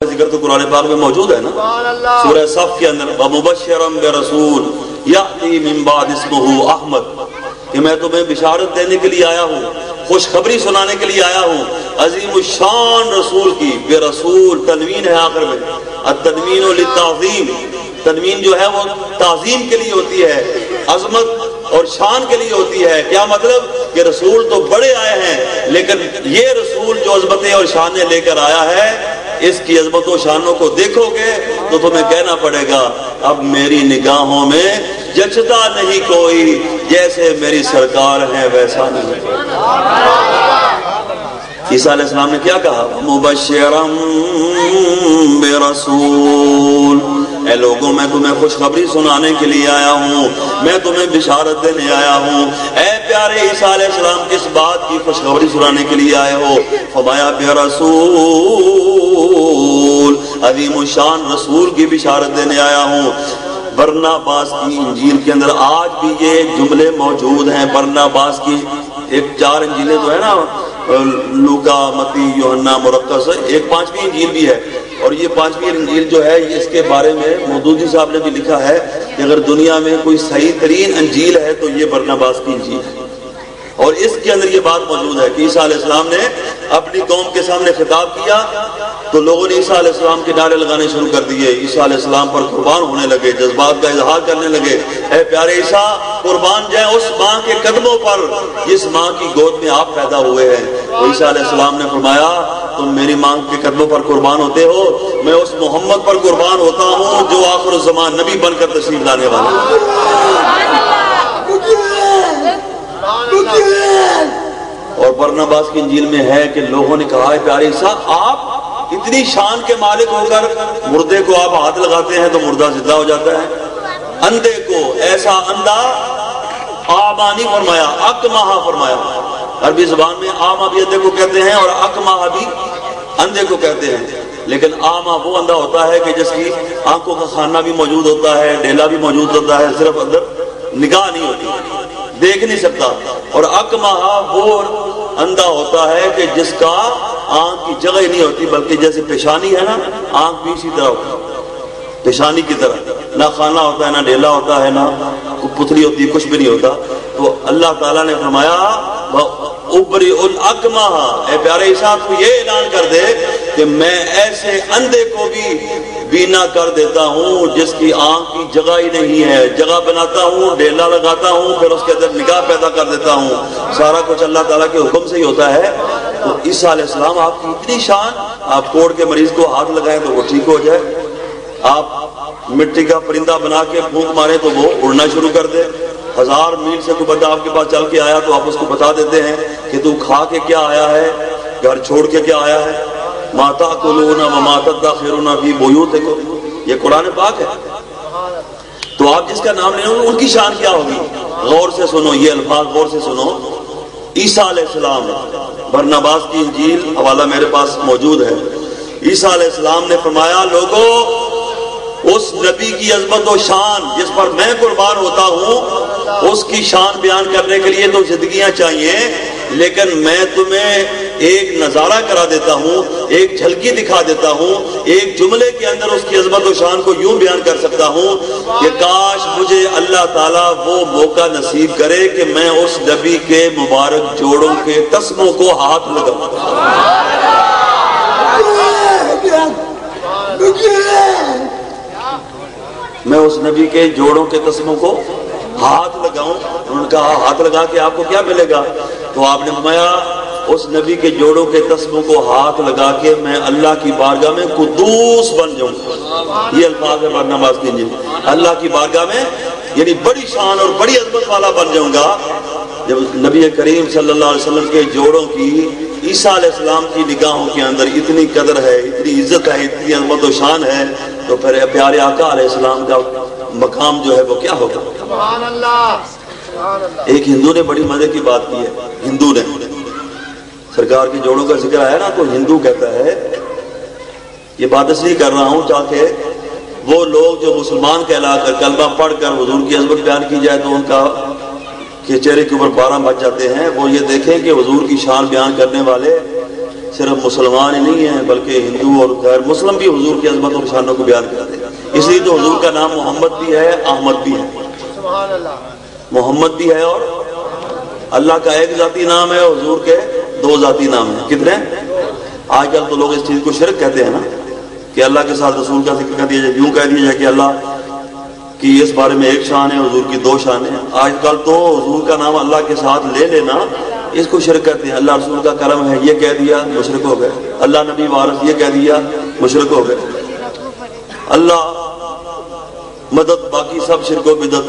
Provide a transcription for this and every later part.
ذکر تو قرآن پاک میں موجود ہے نا، سورہ صف کے اندر وَمُبَشِّرًا بِرَسُولٍ يَأْتِي مِن بَعْدِ اسْمُهُ احمد، کہ میں تمہیں بشارت دینے کے لیے آیا ہوں، خوشخبری سنانے کے لیے آیا ہوں عظیم الشان رسول کی۔ بے رسول تنوین ہے آخر میں، التنوین للتعظیم، تنوین جو ہے وہ تعظیم کے لیے ہوتی ہے، عظمت اور شان کے لیے ہوتی ہے۔ کیا مطلب کہ رسول تو بڑے آئے ہیں، لیکن یہ رسول جو عظمتیں اور شانیں لے کر آیا ہے، اس کی عظمت و شانوں کو دیکھو گے تو تمہیں کہنا پڑے گا اب میری نگاہوں میں جچتا نہیں کوئی، جیسے میری سرکار ہے ویسا نہیں۔ عیسیٰ علیہ السلام نے کیا کہا؟ مبشرا برسول، اے لوگوں میں تمہیں خوشخبری سنانے کے لیے آیا ہوں، میں تمہیں بشارت دینے آیا ہوں۔ اے پیارے عیسیٰ علیہ السلام کس بات کی خوشخبری سنانے کے لیے آئے ہو؟ فرمایا برسول، عظیم الشان رسول کی بشارت دینے آیا ہوں۔ برناباس کی انجیل کے اندر آج بھی یہ جملے موجود ہیں۔ برناباس کی ایک 4 انجیلیں تو ہے نا، لوکا، متی، یوحنا، مرقس، ایک 5ویں انجیل بھی ہے، اور یہ 5ویں انجیل جو ہے اس کے بارے میں مودودی صاحب نے بھی لکھا ہے کہ اگر دنیا میں کوئی صحیح ترین انجیل ہے تو یہ برناباس کی انجیل ہے، اور اس کے اندر یہ بات موجود ہے کہ عیسیٰ علیہ السلام نے اپنی قوم کے سامنے خطاب کیا تو لوگوں نے عیسیٰ علیہ السلام کے نعرے لگانے شروع کر دیے، عیسیٰ علیہ السلام پر قربان ہونے لگے، جذبات کا اظہار کرنے لگے۔ اے پیارے عیسیٰ، قربان جائیں اس ماں کے قدموں پر جس ماں کی گود میں آپ پیدا ہوئے ہیں۔ تو عیسیٰ علیہ السلام نے فرمایا تم میری ماں کے قدموں پر قربان ہوتے ہو، میں اس محمد پر قربان ہوتا ہوں جو آخر الزمان نبی بن کر تشریف لانے والا ہے۔ اور برناباس کی انجیل میں ہے کہ لوگوں نے کہا ہے پیارے عیسیٰ، آپ اتنی شان کے مالک ہو کر مردے کو آپ ہاتھ لگاتے ہیں تو مردہ زندہ ہو جاتا ہے، اندھے کو ایسا اندھا، آما نہیں فرمایا، اکمہ فرمایا۔ عربی زبان میں آما بھی اندھے کو کہتے ہیں اور اکمہ بھی اندھے کو کہتے ہیں، لیکن آما وہ اندھا ہوتا ہے کہ جس کی آنکھوں کا خانہ بھی موجود ہوتا ہے، ڈیلا بھی موجود ہوتا ہے، صرف اندر نگاہ نہیں ہوتی، دیکھ نہیں سکتا۔ اور اکمہ وہ اندھا ہوتا ہے کہ جس کا آنکھ کی جگہ ہی نہیں ہوتی، بلکہ جیسے پیشانی ہے نا، آنکھ بھی اسی طرح ہوتی ہے، پیشانی کی طرح، نہ خانہ ہوتا ہے، نہ ڈیلا ہوتا ہے، نہ پتلی ہوتی ہے، کچھ بھی نہیں ہوتا۔ تو اللہ تعالیٰ نے فرمایا ابری الاکمہ، اے پیارے عیسیٰ تو یہ اعلان کر دے کہ میں ایسے اندھے کو بھی بینا کر دیتا ہوں جس کی آنکھ کی جگہ ہی نہیں ہے، جگہ بناتا ہوں، ڈیلا لگاتا ہوں، پھر اس کے اندر نگاہ پیدا کر دیتا ہوں۔ سارا کچھ اللہ تعالیٰ کے حکم سے ہی ہوتا ہے۔ تو عیسیٰ علیہ السلام آپ کی اتنی شان، آپ کوڑ کے مریض کو ہاتھ لگائیں تو وہ ٹھیک ہو جائے، آپ مٹی کا پرندہ بنا کے پھونک مارے تو وہ اڑنا شروع کر دے، 1000 میل سے کوئی بندہ آپ کے پاس چل کے آیا تو آپ اس کو بتا دیتے ہیں کہ تو کھا کے کیا آیا ہے، گھر چھوڑ کے کیا آیا ہے، ما تأکلون وما تدخرون فی بیوتکم، یہ قرآن پاک ہے۔ تو آپ جس کا نام لیں گے ان کی شان کیا ہوگی؟ غور سے سنو، یہ الفاظ غور سے سنو۔ عیسیٰ علیہ السلام، برناباس کی انجیل حوالہ میرے پاس موجود ہے۔ عیسیٰ علیہ السلام نے فرمایا لوگو، اس نبی کی عظمت و شان جس پر میں قربان ہوتا ہوں، اس کی شان بیان کرنے کے لیے تو زندگیاں چاہیے، لیکن میں تمہیں ایک نظارہ کرا دیتا ہوں، ایک جھلکی دکھا دیتا ہوں، ایک جملے کے اندر اس کی عظمت و شان کو یوں بیان کر سکتا ہوں کہ کاش مجھے اللہ تعالیٰ وہ موقع نصیب کرے کہ میں اس نبی کے مبارک جوڑوں کے تسموں کو ہاتھ لگاؤں، میں اس نبی کے جوڑوں کے تسموں کو ہاتھ لگاؤں۔ انہوں نے کہا ہاتھ لگا کے آپ کو کیا ملے گا؟ تو آپ نے فرمایا اس نبی کے جوڑوں کے تسموں کو ہاتھ لگا کے میں اللہ کی بارگاہ میں قدوس بن جاؤں گا۔ یہ الفاظ ہے برناباس کی انجیل، اللہ کی بارگاہ میں یعنی بڑی شان اور بڑی عظمت والا بن جاؤں گا۔ جب نبی کریم صلی اللہ علیہ وسلم کے جوڑوں کی عیسیٰ علیہ السلام کی نگاہوں کے اندر اتنی قدر ہے، اتنی عزت ہے، اتنی عظمت و شان ہے، تو پھر پیارے آقا علیہ السلام کا مقام جو ہے وہ کیا ہوگا؟ سبحان اللہ۔ ایک ہندو نے بڑی مزے کی بات کی ہے، ہندو نے سرکار کے جوڑوں کا ذکر آیا نا تو ہندو کہتا ہے، یہ بات اس لیے کر رہا ہوں تاکہ وہ لوگ جو مسلمان کہلا کر کلمہ پڑھ کر حضور کی عظمت بیان کی جائے تو ان کا کے چہرے کے اوپر 12 بج جاتے ہیں، وہ یہ دیکھیں کہ حضور کی شان بیان کرنے والے صرف مسلمان ہی نہیں ہیں بلکہ ہندو اور غیر مسلم بھی حضور کی عظمت اور شانوں کو بیان کرتے ہیں. اس لیے تو حضور کا نام محمد بھی ہے، احمد بھی ہے. سبحان اللہ. محمد بھی ہے اور اللہ کا ایک ذاتی نام ہے، حضور کے دو ذاتی نام ہیں. کتنے؟ آج کل تو لوگ اس چیز کو شرک کہتے ہیں نا، کہ اللہ کے ساتھ رسول کا ذکر کر دیا جائے، یوں کہہ دیا جائے کہ اللہ کی اس بارے میں ایک شان ہے، حضور کی دو شان ہیں. آج کل تو حضور کا نام اللہ کے ساتھ لے لینا اس کو شرک کرتے ہیں. اللہ رسول کا کرم ہے یہ کہہ دیا، مشرک ہو گئے. اللہ نبی وارث یہ کہہ دیا، مشرک ہو گئے. اللہ مدد، باقی سب شرک و بدعت.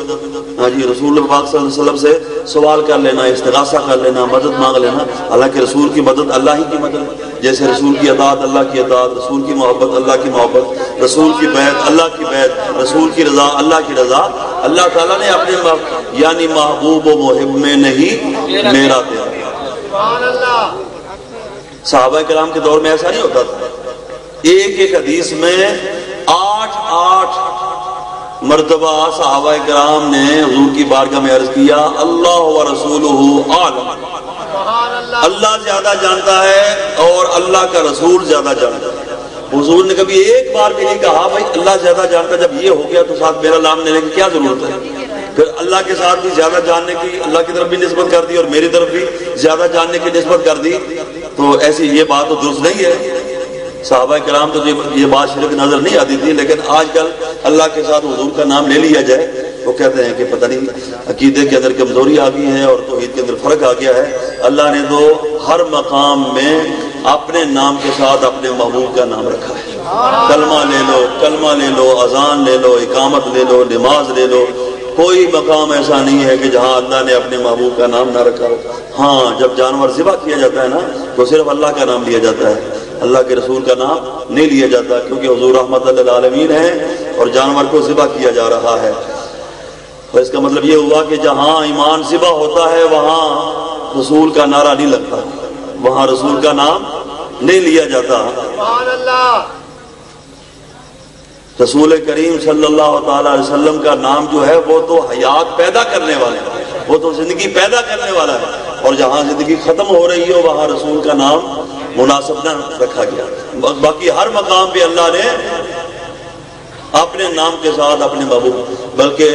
ہاں جی، رسول پاک صلی اللہ علیہ وسلم سے سوال کر لینا، استغاثہ کر لینا، مدد مانگ لینا. حالانکہ رسول کی مدد اللہ ہی کی مدد، جیسے رسول کی اطاعت اللہ کی اطاعت، رسول کی محبت اللہ کی محبت، رسول کی بیعت اللہ کی بیعت، رسول کی رضا اللہ کی رضا. اللہ تعالیٰ نے اپنے یعنی محبوب و محب میں نہیں میرا تیرا. سبحان اللہ. صحابہ کرام کے دور میں ایسا نہیں ہوتا تھا. ایک ایک حدیث میں 8 مرتبہ صحابہ کرام نے حضور کی بارگاہ میں عرض کیا اللہ و رسولہ عالم. اللہ زیادہ جانتا ہے اور اللہ کا رسول زیادہ جانتا ہے. حضور نے کبھی ایک بار بھی نہیں کہا بھائی اللہ زیادہ جانتا ہے، جب یہ ہو گیا تو ساتھ میرا نام لینے کی کیا ضرورت ہے. پھر اللہ کے ساتھ بھی زیادہ جاننے کی اللہ کی طرف بھی نسبت کر دی اور میری طرف بھی زیادہ جاننے کی نسبت کر دی. تو ایسی یہ بات تو درست نہیں ہے. صحابہ کرام تو یہ بات شرک نظر نہیں آتی تھی، لیکن آج کل اللہ کے ساتھ حضور کا نام لے لیا جائے وہ کہتے ہیں کہ پتہ نہیں عقیدے کے اندر کمزوری آ گئی ہے اور توحید کے اندر فرق آ گیا ہے. اللہ نے تو ہر مقام میں اپنے نام کے ساتھ اپنے محبوب کا نام رکھا ہے. کلمہ لے لو، اذان لے لو، اقامت لے لو، نماز لے لو. کوئی مقام ایسا نہیں ہے کہ جہاں اللہ نے اپنے محبوب کا نام نہ رکھا ہو. ہاں، جب جانور ذبح کیا جاتا ہے نا تو صرف اللہ کا نام لیا جاتا ہے، اللہ کے رسول کا نام نہیں لیا جاتا، کیونکہ حضور رحمت للعالمین ہیں اور جانور کو ذبح کیا جا رہا ہے. اور اس کا مطلب یہ ہوا کہ جہاں ایمان ذبح ہوتا ہے وہاں رسول کا نعرہ نہیں لگتا، وہاں رسول کا نام نہیں لیا جاتا. سبحان اللہ. رسول کریم صلی اللہ تعالی علیہ وسلم کا نام جو ہے وہ تو حیات پیدا کرنے والا ہے، وہ تو زندگی پیدا کرنے والا ہے. اور جہاں زندگی ختم ہو رہی ہو وہاں رسول کا نام مناسب نہ رکھا گیا. باقی ہر مقام پہ اللہ نے اپنے نام کے ساتھ اپنے محبوب، بلکہ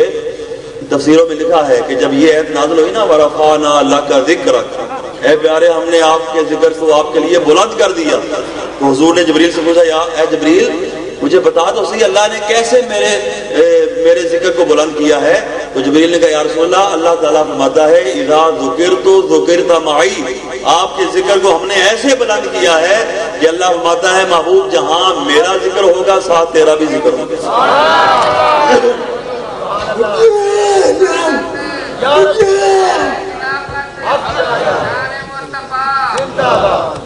تفسیروں میں لکھا ہے کہ جب یہ آیت نازل ہوئی نا وَرَفَعْنَا لَكَ ذِكْرَكَ، اے پیارے ہم نے آپ کے ذکر کو آپ کے لیے بلند کر دیا. تو حضور نے جبریل سے پوچھا یا اے جبریل مجھے بتا تو صحیح اللہ نے کیسے میرے ذکر کو بلند کیا ہے. تو جبریل نے کہا یا رسول اللہ، اللہ تعالیٰ فرماتا ہے اذا ذکرت ذکرت معی، آپ کے ذکر کو ہم نے ایسے بلند کیا ہے کہ اللہ فرماتا ہے محبوب جہاں میرا ذکر ہوگا ساتھ تیرا بھی ذکر ہوگا.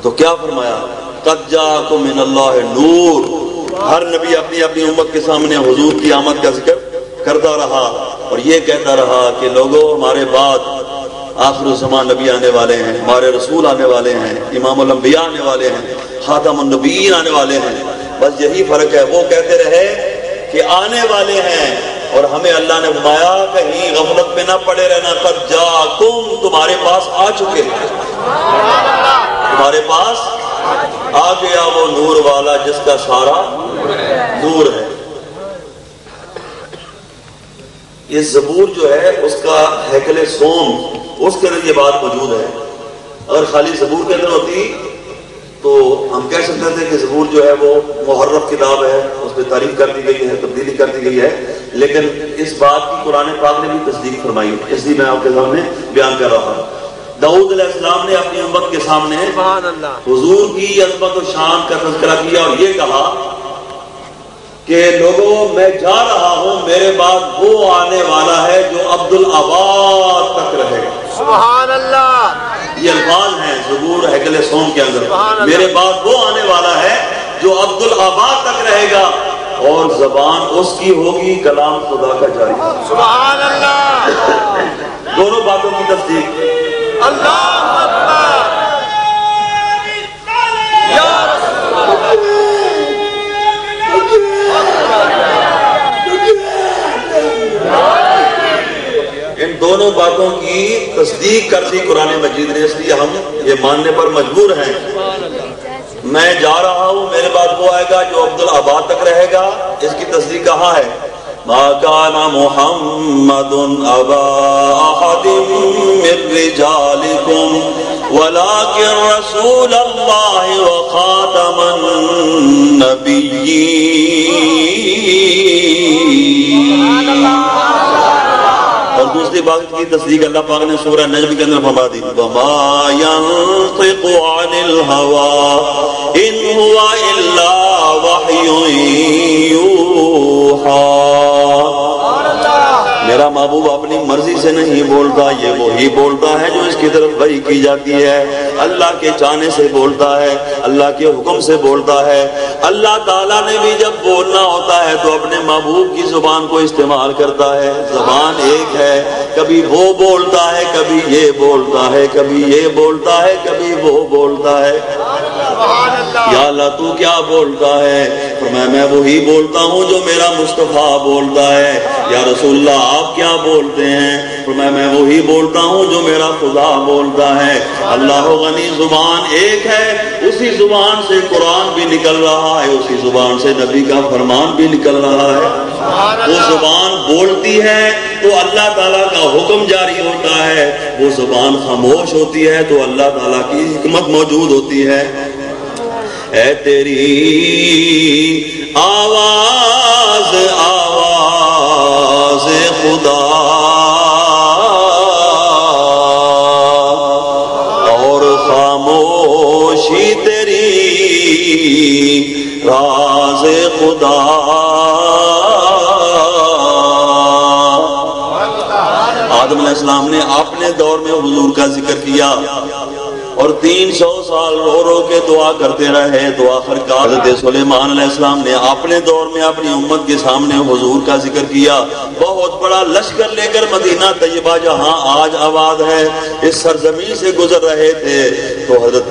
تو کیا فرمایا قد جاءکم من اللہ نور. ہر نبی اپنی اپنی امت کے سامنے حضور کی آمد کا ذکر کرتا رہا اور یہ کہتا رہا کہ لوگوں ہمارے بعد آخر الزمان نبی آنے والے ہیں، ہمارے رسول آنے والے ہیں، امام الانبیاء آنے والے ہیں، خاتم النبیین آنے والے ہیں. بس یہی فرق ہے، وہ کہتے رہے کہ آنے والے ہیں اور ہمیں اللہ نے فرمایا کہیں غفلت میں نہ پڑے رہنا. قد جاءکم، تمہارے پاس آ چکے ہیں، تمہارے پاس آ گیا وہ نور والا جس کا سارا نور ہے. یہ زبور جو ہے اس کا ہیکل سوم، اس کے اندر یہ بات موجود ہے. اگر خالی زبور کے اندر ہوتی تو ہم کہہ سکتے تھے کہ زبور جو ہے وہ محرف کتاب ہے، اس میں تعریف کر دی گئی ہے، تبدیلی کر دی گئی ہے. لیکن اس بات کی قرآن پاک نے بھی تصدیق فرمائی، اس لیے میں آپ کے سامنے بیان کر رہا ہوں. داؤد علیہ السلام نے اپنی امت کے سامنے حضور کی عظمت و شان کا تذکرہ کیا اور یہ کہا کہ لوگوں میں جا رہا ہوں، میرے بعد وہ آنے والا ہے جو عبد الآباد تک رہے گا. سبحان اللہ. یہ الفاظ ہیں زبور ہیکل سوم کے اندر. میرے بعد وہ آنے والا ہے جو عبد الآباد تک رہے گا اور زبان اس کی ہوگی کلام خدا کا جاری. سبحان اللہ. دونوں باتوں کی تصدیق. اللہ اکبر. یا رسول اللہ. ان دونوں باتوں کی تصدیق کر دی قرآن مجید نے، اس لیے ہم یہ ماننے پر مجبور ہیں میں جا رہا ہوں، میرے بعد وہ آئے گا جو عبدالآباد تک رہے گا. اس کی تصدیق کہاں ہے؟ ما كان محمد ابا احد من رجالكم ولكن رسول الله وخاتم النبيين. اور دوسری بات کی تصدیق اللہ پاک نے سورہ نجم کے اندر فرما دی، وما ينطق عن الهوى ان هو الا وحی یوحى. میرا محبوب اپنی مرضی سے نہیں بولتا، یہ وہی بولتا ہے جو اس کی طرف وحی کی جاتی ہے. اللہ کے چاہنے سے بولتا ہے، اللہ کے حکم سے بولتا ہے. اللہ تعالیٰ نے بھی جب بولنا ہوتا ہے تو اپنے محبوب کی زبان کو استعمال کرتا ہے. زبان ایک ہے، کبھی وہ بولتا ہے، کبھی یہ بولتا ہے، کبھی یہ بولتا ہے، کبھی وہ بولتا ہے. یا اللہ تو کیا بولتا ہے؟ فرمایا میں وہی بولتا ہوں جو میرا مصطفیٰ بولتا ہے. یا رسول اللہ آپ کیا بولتے ہیں؟ فرمایا میں وہی بولتا ہوں جو میرا خدا بولتا ہے. اللہ غنی زبان ایک ہے، اسی زبان سے قرآن بھی نکل رہا ہے، اسی زبان سے نبی کا فرمان بھی نکل رہا ہے. وہ زبان بولتی ہے تو اللہ تعالیٰ کا حکم جاری ہوتا ہے، وہ زبان خاموش ہوتی ہے تو اللہ تعالیٰ کی حکمت موجود ہوتی ہے. اے تیری آواز آواز خدا اور خاموشی تیری راز خدا. آدم علیہ السلام نے اپنے دور میں حضور کا ذکر کیا اور 300 سال رو رو کے دعا کرتے رہے تو آخر کار حضرت سلیمان علیہ السلام نے اپنے دور میں اپنی امت کے سامنے حضور کا ذکر کیا. بہت بڑا لشکر لے کر مدینہ طیبہ جہاں آج آباد ہے اس سرزمین سے گزر رہے تھے تو حضرت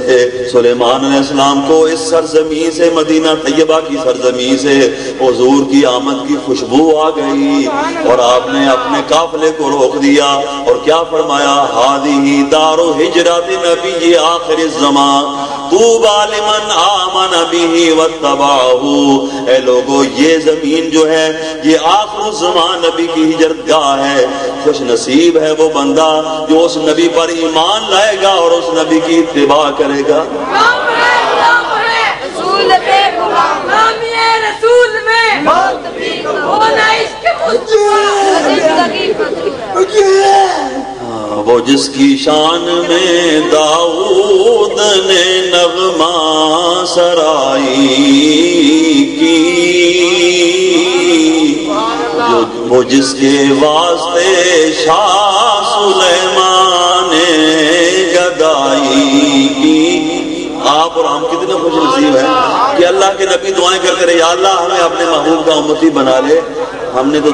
سلیمان علیہ السلام کو اس سرزمین سے، مدینہ طیبہ کی سرزمین سے حضور کی آمد کی خوشبو آ گئی اور آپ نے اپنے قافلے کو روک دیا اور کیا فرمایا؟ ہادی دار ہجرت نبی آخر الزمان طوبی لمن آمن به واتبعہ. اے لوگو یہ زمین جو ہے یہ آخر الزمان نبی کی ہجرت گاہ ہے. خوش نصیب ہے وہ بندہ جو اس نبی پر ایمان لائے گا اور اس نبی کی اتباع کرے گا. وہ جس کی شان میں داؤد نے نغمہ سرائی کی، وہ جس کے واسطے شاہ سلیمان نے گدائی کی. آپ اور ہم کتنے خوش نصیب ہیں کہ اللہ کے نبی دعائیں کرتے رہے، یا اللہ ہمیں اپنے محبوب کا امتی بنا لے. ہم نے تو